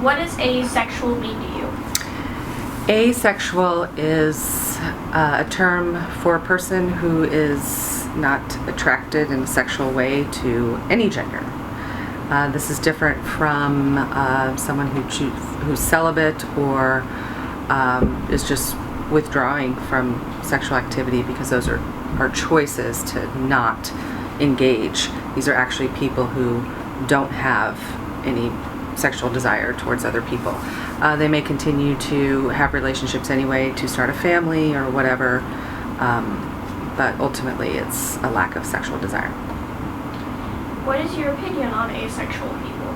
What does asexual mean to you? Asexual is a term for a person who is not attracted in a sexual way to any gender. This is different from someone who's celibate or is just withdrawing from sexual activity because those are choices to not engage. These are actually people who don't have any sexual desire towards other people. They may continue to have relationships anyway, to start a family or whatever, but ultimately it's a lack of sexual desire. What is your opinion on asexual people?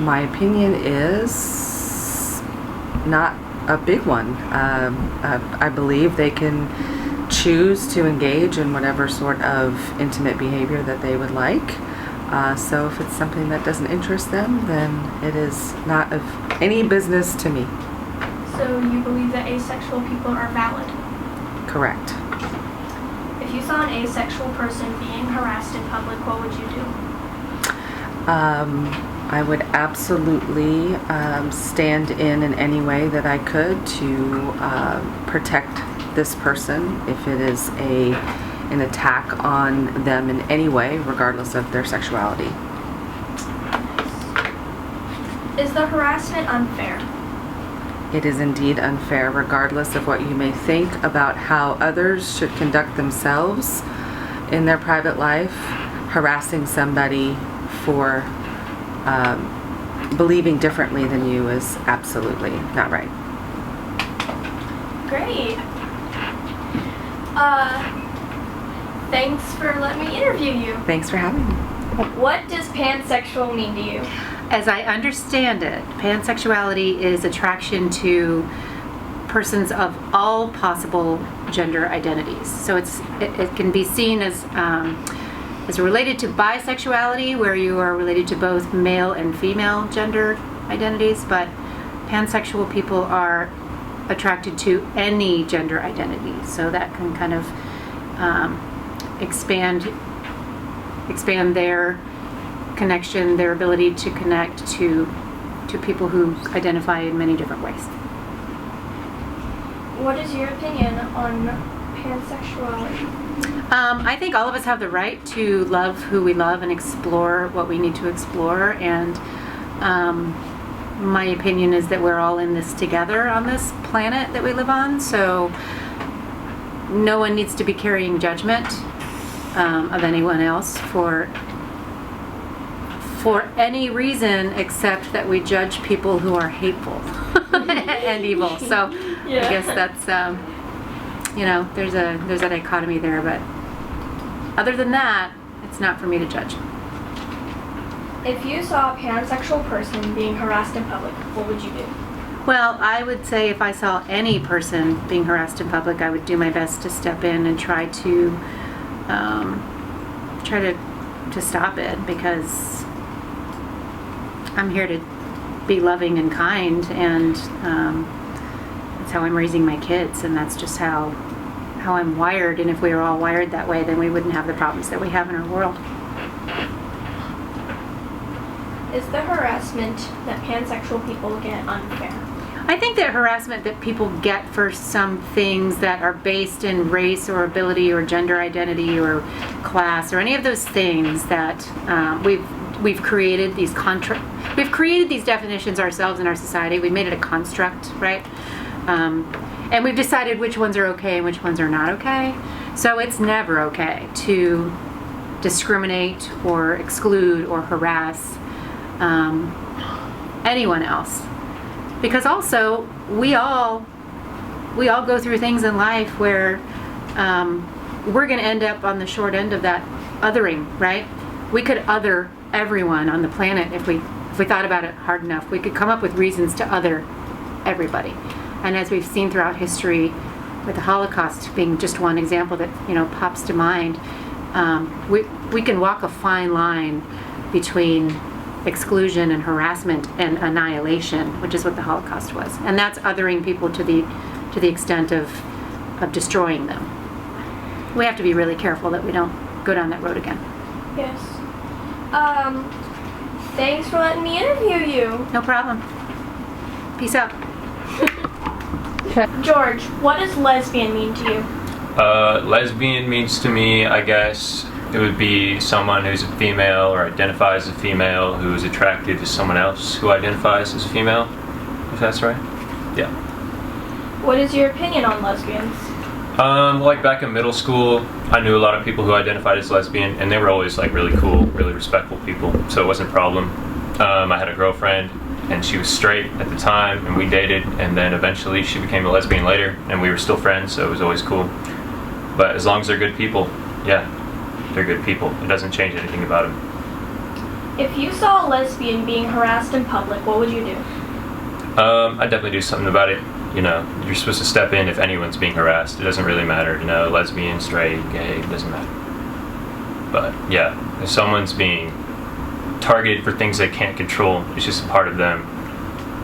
My opinion is not a big one. I believe they can choose to engage in whatever sort of intimate behavior that they would like. So if it's something that doesn't interest them, then it is not of any business to me. So you believe that asexual people are valid? Correct. If you saw an asexual person being harassed in public, what would you do? I would absolutely stand in any way that I could to protect this person if it is an attack on them in any way, regardless of their sexuality. Is the harassment unfair? It is indeed unfair, regardless of what you may think about how others should conduct themselves in their private life. Harassing somebody for believing differently than you is absolutely not right. Great. Thanks for letting me interview you. Thanks for having me. What does pansexual mean to you? As I understand it, pansexuality is attraction to persons of all possible gender identities. So it can be seen as related to bisexuality, where you are related to both male and female gender identities, but pansexual people are attracted to any gender identity. So that can kind of expand their connection, their ability to connect to people who identify in many different ways. What is your opinion on pansexuality? I think all of us have the right to love who we love and explore what we need to explore, and my opinion is that we're all in this together on this planet that we live on, so no one needs to be carrying judgment of anyone else for any reason except that we judge people who are hateful and evil. So yeah. I guess that's there's a dichotomy there, but other than that, it's not for me to judge. If you saw a pansexual person being harassed in public, what would you do? Well, I would say if I saw any person being harassed in public, I would do my best to step in and try to stop it, because I'm here to be loving and kind, and that's how I'm raising my kids, and that's just how I'm wired. And if we were all wired that way, then we wouldn't have the problems that we have in our world. Is the harassment that pansexual people get unfair? I think that harassment that people get for some things that are based in race or ability or gender identity or class or any of those things that we've created these we've created these definitions ourselves in our society. We've made it a construct, right? And we've decided which ones are okay and which ones are not okay. So it's never okay to discriminate or exclude or harass anyone else, because also we all go through things in life where we're going to end up on the short end of that othering, right? We could other everyone on the planet if we thought about it hard enough. We could come up with reasons to other everybody. And as we've seen throughout history, with the Holocaust being just one example that pops to mind, we can walk a fine line between exclusion and harassment and annihilation, which is what the Holocaust was, and that's othering people to the extent of destroying them. We have to be really careful that we don't go down that road again. Yes. Thanks for letting me interview you. No problem. Peace out. George, what does lesbian mean to you? Lesbian means to me, I guess, it would be someone who's a female or identifies as a female who is attracted to someone else who identifies as a female, if that's right. Yeah. What is your opinion on lesbians? Like back in middle school, I knew a lot of people who identified as lesbian, and they were always like really cool, really respectful people, so it wasn't a problem. I had a girlfriend, and she was straight at the time, and we dated, and then eventually she became a lesbian later, and we were still friends, so it was always cool. But as long as they're good people, yeah, they're good people. It doesn't change anything about them. If you saw a lesbian being harassed in public, what would you do? I'd definitely do something about it. You know, you're supposed to step in if anyone's being harassed. It doesn't really matter, you know, lesbian, straight, gay, it doesn't matter. But yeah, if someone's being targeted for things they can't control, it's just a part of them.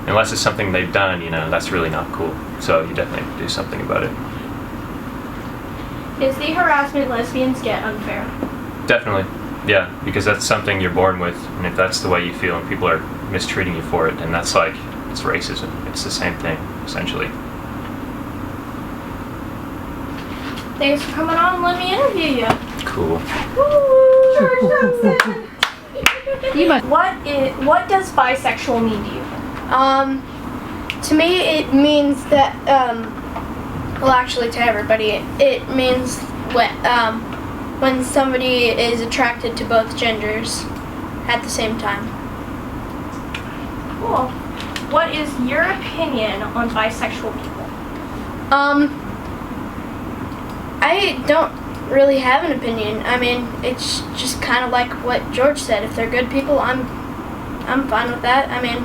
Unless it's something they've done, you know, that's really not cool. So you definitely have to do something about it. Is the harassment lesbians get unfair? Definitely, yeah, because that's something you're born with, and if that's the way you feel and people are mistreating you for it, then that's like, it's racism. It's the same thing, essentially. Thanks for coming on and letting me interview you. Cool. Woo! George Johnson! You must. What does bisexual mean to you? To me, it means that, well, actually, to everybody, it means when somebody is attracted to both genders at the same time. Cool. What is your opinion on bisexual people? I don't really have an opinion. I mean, it's just kind of like what George said. If they're good people, I'm fine with that. I mean,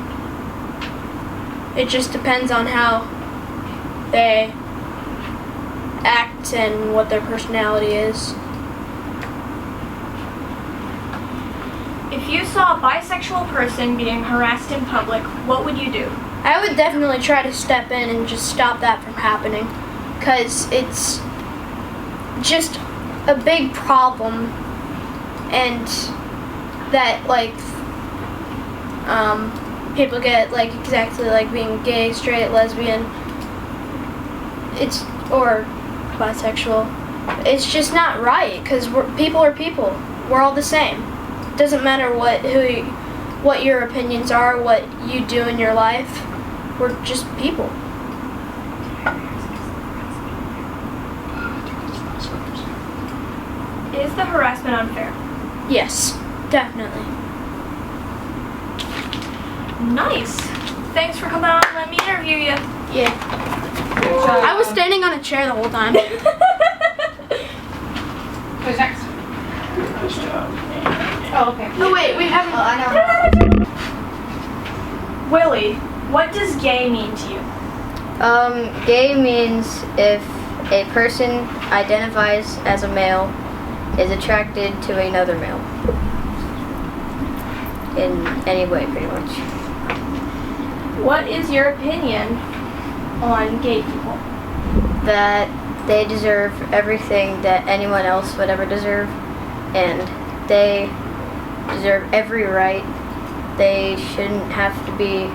it just depends on how they act and what their personality is. If you saw a bisexual person being harassed in public, what would you do? I would definitely try to step in and just stop that from happening, because it's just a big problem, and that people get exactly like being gay, straight, lesbian, or bisexual. It's just not right, because people are people. We're all the same. It doesn't matter what your opinions are, what you do in your life. We're just people. Is the harassment unfair? Yes, definitely. Nice. Thanks for coming on and letting me interview you. Yeah. I was standing on a chair the whole time. Who's next? Oh, okay. Oh wait, we haven't. I know. Willie, what does gay mean to you? Gay means if a person identifies as a male is attracted to another male. In any way, pretty much. What is your opinion on gay people? That they deserve everything that anyone else would ever deserve, and they deserve every right. They shouldn't have to be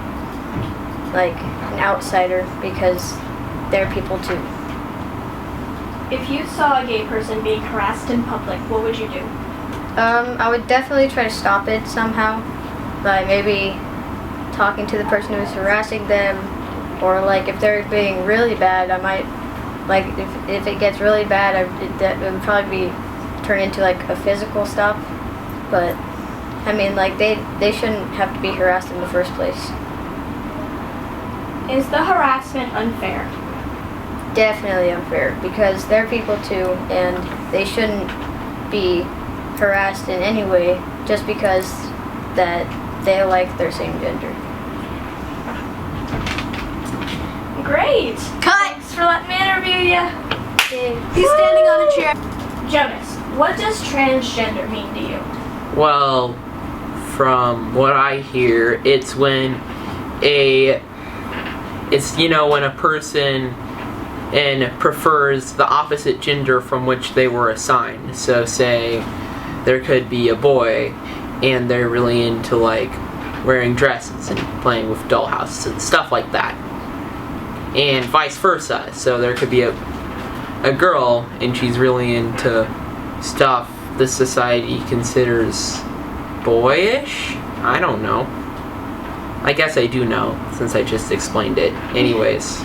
like an outsider because they're people too. If you saw a gay person being harassed in public, what would you do? I would definitely try to stop it somehow by maybe talking to the person who's harassing them, or like if they're being really bad, I might, like if it gets really bad, it would probably be turn into like a physical stuff. But I mean, like they shouldn't have to be harassed in the first place. Is the harassment unfair? Definitely unfair, because they're people too, and they shouldn't be harassed in any way just because that they like their same gender. Great. Cut! Thanks for letting me interview you. He's standing on a chair. Jonas, what does transgender mean to you? Well, from what I hear, it's when when a person prefers the opposite gender from which they were assigned. So say there could be a boy and they're really into like wearing dresses and playing with dollhouses and stuff like that. And vice versa. So there could be a girl and she's really into stuff the society considers boyish? I don't know. I guess I do know, since I just explained it. Anyways.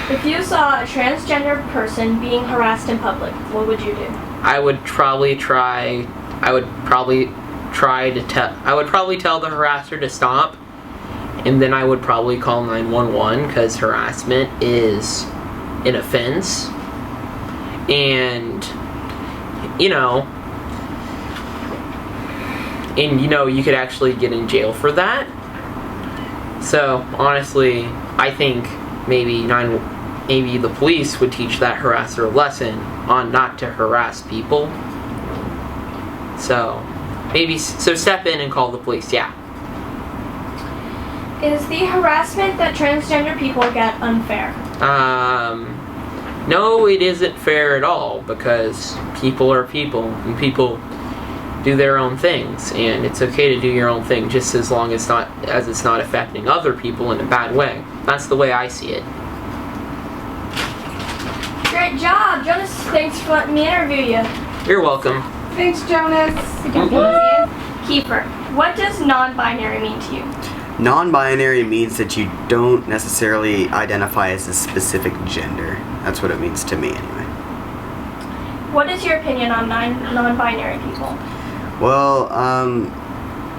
If you saw a transgender person being harassed in public, what would you do? I would probably tell the harasser to stop, and then I would probably call 911 because harassment is an offense. And you could actually get in jail for that. So honestly, I think maybe the police would teach that harasser a lesson on not to harass people. So step in and call the police. Yeah. Is the harassment that transgender people get unfair? No, it isn't fair at all, because people are people and people do their own things, and it's okay to do your own thing just as long as it's not affecting other people in a bad way. That's the way I see it. Great job, Jonas. Thanks for letting me interview you. You're welcome. Thanks, Jonas. Kiefer, what does non-binary mean to you? Non-binary means that you don't necessarily identify as a specific gender. That's what it means to me, anyway. What is your opinion on non-binary people? Well,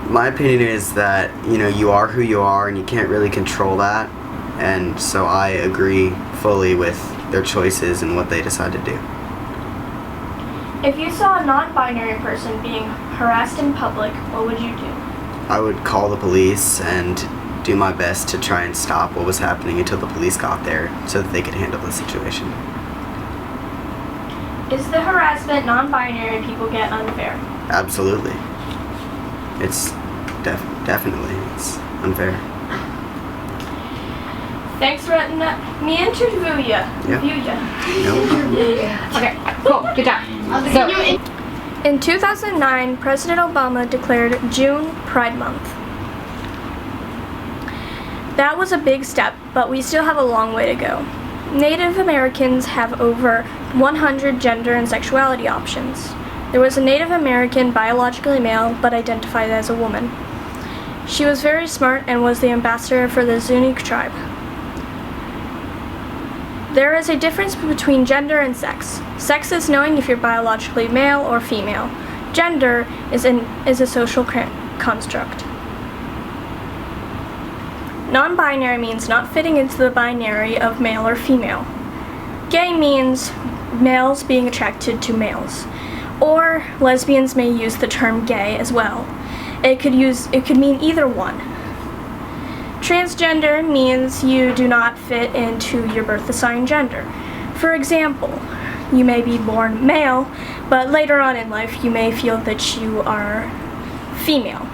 my opinion is that, you are who you are and you can't really control that. And so I agree fully with their choices and what they decide to do. If you saw a non-binary person being harassed in public, what would you do? I would call the police and do my best to try and stop what was happening until the police got there so that they could handle the situation. Is the harassment non-binary people get unfair? Absolutely. It's definitely it's unfair. Thanks for letting me interview you. Yeah. No. Okay, cool. Good job. So, In 2009, President Obama declared June Pride Month. That was a big step, but we still have a long way to go. Native Americans have over 100 gender and sexuality options. There was a Native American biologically male but identified as a woman. She was very smart and was the ambassador for the Zuni tribe. There is a difference between gender and sex. Sex is knowing if you're biologically male or female. Gender is a social construct. Non-binary means not fitting into the binary of male or female. Gay means males being attracted to males. Or lesbians may use the term gay as well. It could mean either one. Transgender means you do not fit into your birth assigned gender. For example, you may be born male, but later on in life you may feel that you are female.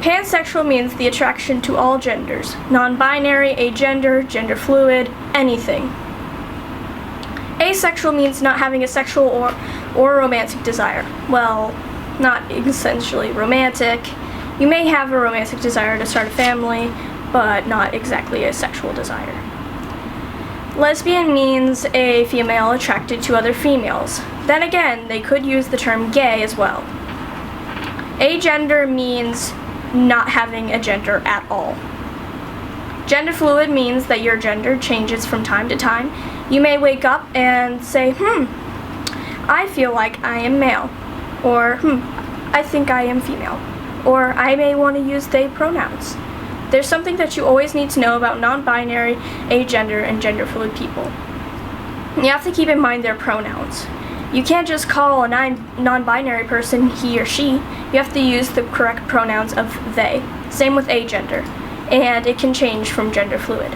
Pansexual means the attraction to all genders, non-binary, agender, gender fluid, anything. Asexual means not having a sexual or romantic desire. Well, not essentially romantic. You may have a romantic desire to start a family, but not exactly a sexual desire. Lesbian means a female attracted to other females. Then again, they could use the term gay as well. Agender means not having a gender at all. Gender fluid means that your gender changes from time to time. You may wake up and say, I feel like I am male, or I think I am female, or I may want to use they pronouns. There's something that you always need to know about non-binary, agender, and gender fluid people. You have to keep in mind their pronouns. You can't just call a non-binary person he or she. You have to use the correct pronouns of they. Same with agender, and it can change from gender fluid.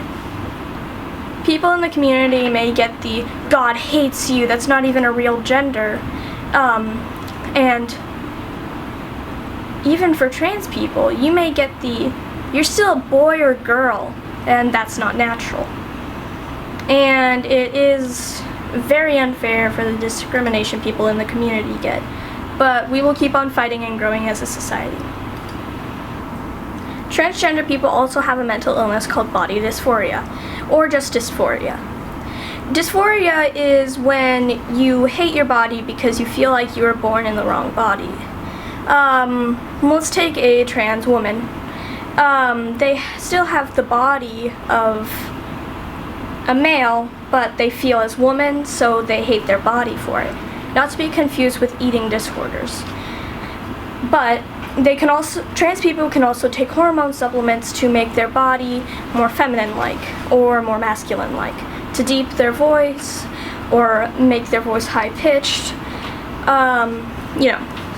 People in the community may get the God hates you, that's not even a real gender, and even for trans people, you may get the you're still a boy or girl, and that's not natural. And it is very unfair for the discrimination people in the community get. but we will keep on fighting and growing as a society. Transgender people also have a mental illness called body dysphoria, or just dysphoria. Dysphoria is when you hate your body because you feel like you were born in the wrong body. Let's take a trans woman. They still have the body of a male, but they feel as women, so they hate their body for it. Not to be confused with eating disorders. But trans people can also take hormone supplements to make their body more feminine-like or more masculine-like, to deep their voice or make their voice high-pitched,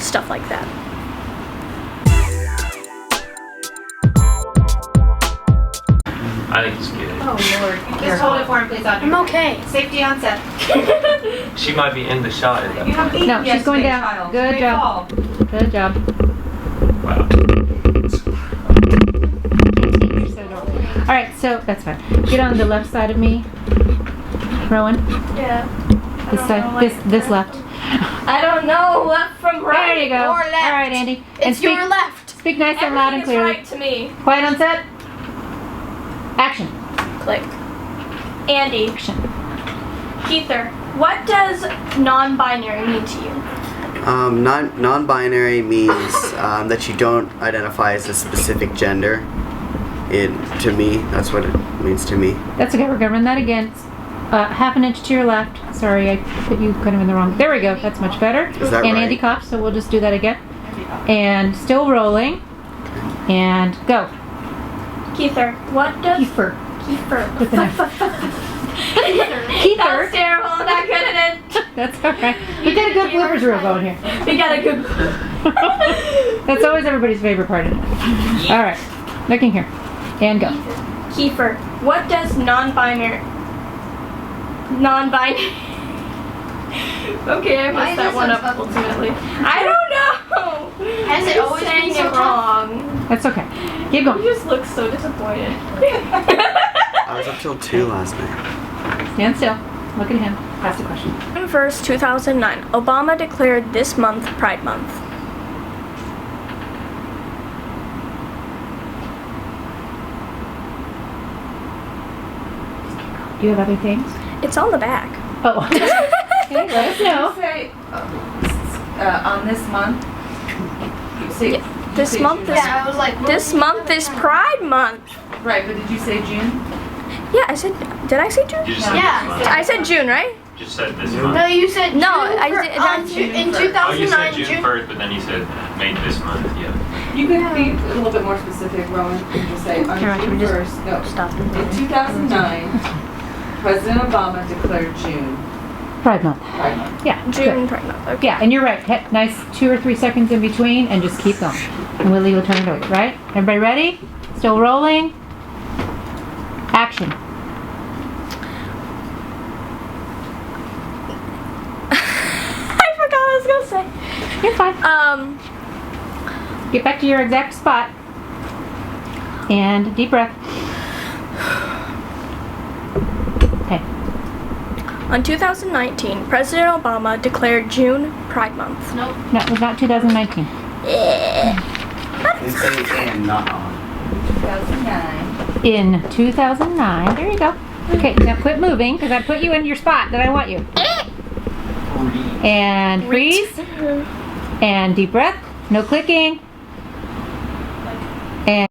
stuff like that. I think he's good. Oh Lord. Just hold it for him, please, Audrey. I'm okay. Safety on set. She might be in the shot at that point. No, she's going down. Good job. Good job. Wow. All right, so that's fine. Get on the left side of me, Rowan. Yeah. This side. This left. I don't know, left from right. There you go. Or left. All right, Andy. And It's your left. Speak nice and loud and Everything clearly. is right to me. Quiet on set. Action. Click. Andy, Action. Heather, what does non-binary mean to you? Non-binary means that you don't identify as a specific gender. To me, that's what it means to me. That's okay. We're gonna run that again. Half an inch to your left. Sorry, I put you kind of in the wrong. There we go. That's much better. Is that and right? Andy coughed, so we'll just do that again. And still rolling. And go. Heather, what does... Kiefer. Kiefer. With an F. That Kiefer. was terrible, I'm not good at it. That's all right. We got a good bloopers reel going here. We got a good... That's always everybody's favorite part of it. All right. Looking here. And go. Kiefer, what does non-binary... Okay, I messed that one up ultimately. I don't know! Has it You're always saying been so it tough? wrong. That's okay. Keep You going. just look so disappointed. I was up till 2 last night. Stand still. Look at him. Ask the question. June 1st, 2009, Obama declared this month Pride Month. Do you have other things? It's on the back. Oh. Okay, let us know. Say, on this month? You say, Yeah, this month is... Yeah, I was like, This month is Pride Month. Right, but did you say June? Yeah, I said... Did I say June? You just said Yeah. this month. I said June, right? Just said this month. no, you said No, June I for- did- on that's Ju- in June first. Oh, you 2009 said June 1st, but then you said made this month. Yeah. You could be a little bit more specific, Rowan, and just say on Here, June we just 1st, no. stop. In 2009, President Obama declared June Pride Month. Pride Month. Yeah. June good. Pride Month. Okay. Yeah, and you're right. Nice 2 or 3 seconds in between and just keep going. And Willie will turn it over, right? Everybody ready? Still rolling? Action. I forgot what I was gonna say. You're fine. Get Get back to your exact spot. And deep breath. Okay. On 2019, President Obama declared June Pride Month. No, it was not 2019. You say and, not on. 2009. In 2009. There you go. Okay, now quit moving because I put you in your spot that I want you. And freeze. And deep breath. No clicking. And